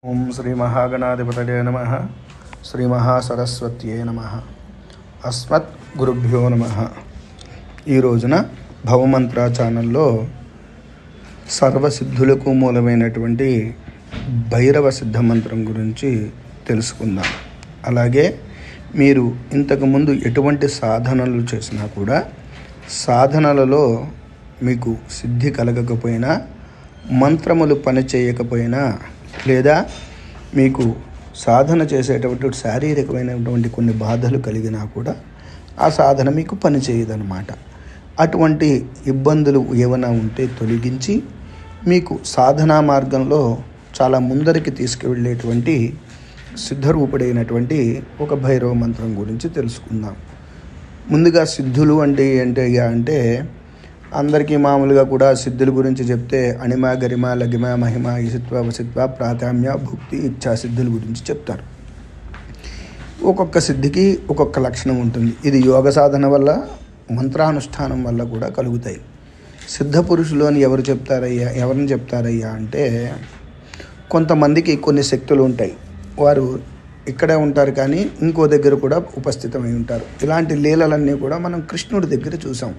ఓం శ్రీ మహాగణాధిపతయే నమః. శ్రీ మహాసరస్వత్యే నమః. అస్మత్ గురుభ్యో నమః. ఈ రోజున భవమంత్ర ఛానల్లో సర్వసిద్ధులకు మూలమైనటువంటి భైరవ సిద్ధ మంత్రం గురించి తెలుసుకుందాం. అలాగే మీరు ఇంతకుముందు ఎటువంటి సాధనలు చేసినా కూడా సాధనలలో మీకు సిద్ధి కలగకపోయినా, మంత్రములు పనిచేయకపోయినా, లేదా మీకు సాధన చేసేటటువంటి శారీరకమైనటువంటి కొన్ని బాధలు కలిగినా కూడా ఆ సాధన మీకు పనిచేయదన్నమాట. అటువంటి ఇబ్బందులు ఏమైనా ఉంటే తొలగించి మీకు సాధనా మార్గంలో చాలా ముందరికి తీసుకువెళ్ళేటువంటి సిద్ధరూపుడైనటువంటి ఒక భైరవ మంత్రం గురించి తెలుసుకుందాం. ముందుగా సిద్ధులు అంటే అందరికీ మామూలుగా కూడా సిద్ధుల గురించి చెప్తే అణిమ, గరిమ, లగిమ, మహిమ, ఈశిత్వ, వసిత్వ, ప్రాకామ్య, భుక్తి, ఇచ్ఛా సిద్ధుల గురించి చెప్తారు. ఒక్కొక్క సిద్ధికి ఒక్కొక్క లక్షణం ఉంటుంది. ఇది యోగ సాధన వల్ల, మంత్రానుష్ఠానం వల్ల కూడా కలుగుతాయి. సిద్ధ పురుషులు అని ఎవరిని చెప్తారయ్యా అంటే, కొంతమందికి కొన్ని శక్తులు ఉంటాయి. వారు ఇక్కడే ఉంటారు కానీ ఇంకో దగ్గర కూడా ఉపస్థితమై ఉంటారు. ఇలాంటి లీలలన్నీ కూడా మనం కృష్ణుడి దగ్గర చూసాం.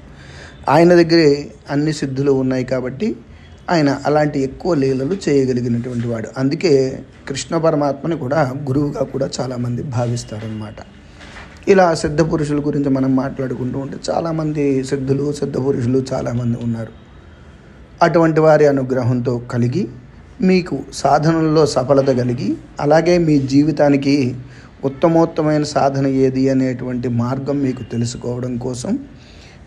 ఆయన దగ్గరే అన్ని సిద్ధులు ఉన్నాయి కాబట్టి ఆయన అలాంటి ఎక్కువ లీలలు చేయగలిగినటువంటి వాడు. అందుకే కృష్ణ పరమాత్మని కూడా గురువుగా కూడా చాలామంది భావిస్తారనమాట. ఇలా సిద్ధ పురుషుల గురించి మనం మాట్లాడుకుంటూ ఉంటే చాలామంది సిద్ధులు, సిద్ధ పురుషులు చాలామంది ఉన్నారు. అటువంటి వారి అనుగ్రహంతో కలిగి మీకు సాధనల్లో సఫలత కలిగి, అలాగే మీ జీవితానికి ఉత్తమోత్తమైన సాధన ఏది అనేటువంటి మార్గం మీకు తెలుసుకోవడం కోసం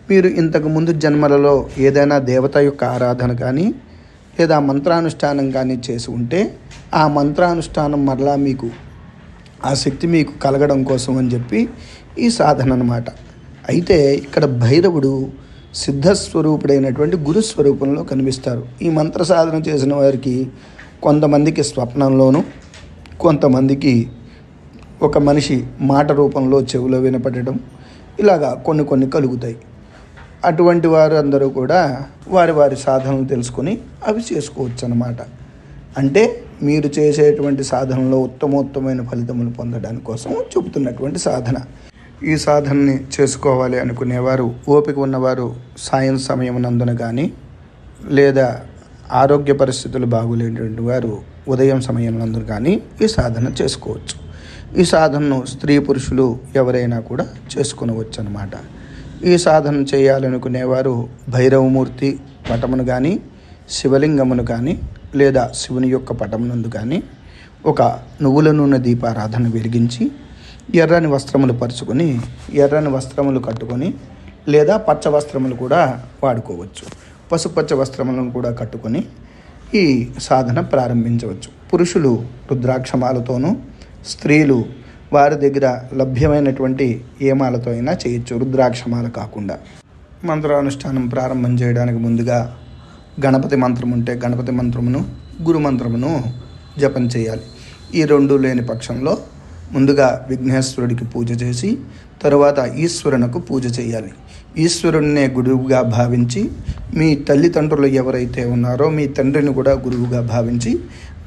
మీరు ఇంతకుముందు జన్మలలో ఏదైనా దేవత యొక్క ఆరాధన కానీ లేదా మంత్రానుష్ఠానం కానీ చేసి ఉంటే ఆ మంత్రానుష్ఠానం మరలా మీకు ఆ శక్తి మీకు కలగడం కోసం అని చెప్పి ఈ సాధన అన్నమాట. అయితే ఇక్కడ భైరవుడు సిద్ధస్వరూపుడైనటువంటి గురుస్వరూపంలో కనిపిస్తారు. ఈ మంత్ర సాధన చేసిన వారికి కొంతమందికి స్వప్నంలోను, కొంతమందికి ఒక మనిషి మాట రూపంలో చెవిలో వినపడడం, ఇలాగా కొన్ని కలుగుతాయి. అటువంటి వారు అందరూ కూడా వారి సాధనలు తెలుసుకొని అవి చేసుకోవచ్చు అన్నమాట. అంటే మీరు చేసేటువంటి సాధనలో ఉత్తమోత్తమైన ఫలితములు పొందడానికి కోసం చెబుతున్నటువంటి సాధన. ఈ సాధనని చేసుకోవాలి అనుకునేవారు, ఓపిక ఉన్నవారు సాయం సమయం నందున కానీ, లేదా ఆరోగ్య పరిస్థితులు బాగులేనటువంటి వారు ఉదయం సమయం నందున కానీ ఈ సాధన చేసుకోవచ్చు. ఈ సాధనను స్త్రీ పురుషులు ఎవరైనా కూడా చేసుకునవచ్చు అన్నమాట. ఈ సాధన చేయాలనుకునేవారు భైరవమూర్తి పటమును కానీ, శివలింగమును కానీ, లేదా శివుని యొక్క పటమునందు కానీ ఒక నువ్వుల నూనె దీపారాధన వెలిగించి ఎర్రని వస్త్రములు పరుచుకొని, ఎర్రని వస్త్రములు కట్టుకొని, లేదా పచ్చ వస్త్రములు కూడా వాడుకోవచ్చు. పసుపచ్చ వస్త్రములను కూడా కట్టుకొని ఈ సాధన ప్రారంభించవచ్చు. పురుషులు రుద్రాక్షమాలతోనూ, స్త్రీలు వారి దగ్గర లభ్యమైనటువంటి ఏ మాలతో అయినా చేయొచ్చు, రుద్రాక్షమాల కాకుండా. మంత్రానుష్ఠానం ప్రారంభం చేయడానికి ముందుగా గణపతి మంత్రం ఉంటే గణపతి మంత్రమును, గురు మంత్రమును జపం చేయాలి. ఈ రెండు లేని పక్షంలో ముందుగా విఘ్నేశ్వరుడికి పూజ చేసి తరువాత ఈశ్వరునకు పూజ చేయాలి. ఈశ్వరుడినే గురువుగా భావించి, మీ తల్లిదండ్రులు ఎవరైతే ఉన్నారో మీ తండ్రిని కూడా గురువుగా భావించి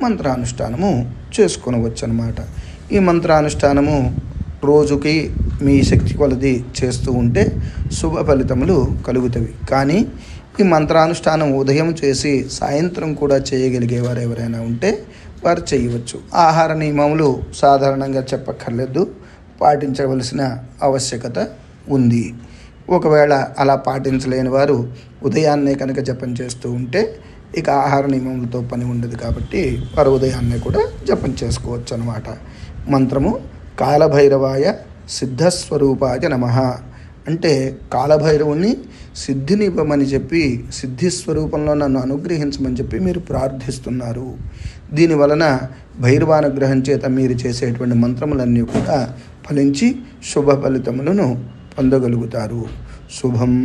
మంత్రానుష్ఠానము చేసుకొనవచ్చు అన్నమాట. ఈ మంత్రానుష్ఠానము రోజుకి మీ శక్తి కొలది చేస్తూ ఉంటే శుభ ఫలితములు కలుగుతాయి. కానీ ఈ మంత్రానుష్ఠానం ఉదయం చేసి సాయంత్రం కూడా చేయగలిగేవారు ఎవరైనా ఉంటే వారు చేయవచ్చు. ఆహార నియమములు సాధారణంగా చెప్పక్కర్లేదు, పాటించవలసిన ఆవశ్యకత ఉంది. ఒకవేళ అలా పాటించలేని వారు ఉదయాన్నే కనుక జపం చేస్తూ ఉంటే ఇక ఆహార నియమములతో పని ఉండదు కాబట్టి వారు ఉదయాన్నే కూడా జపం చేసుకోవచ్చు అన్నమాట. మంత్రము కాలభైరవాయ సిద్ధస్వరూపాయ నమః అంటే కాలభైరవుని సిద్ధిని ఇవ్వమని చెప్పి, సిద్ధి స్వరూపంలో నన్ను అనుగ్రహించమని చెప్పి మీరు ప్రార్థిస్తున్నారు. దీనివలన భైరవానుగ్రహం చేత మీరు చేసేటువంటి మంత్రములన్నీ కూడా ఫలించి శుభ ఫలితములను పొందగలుగుతారు. శుభం.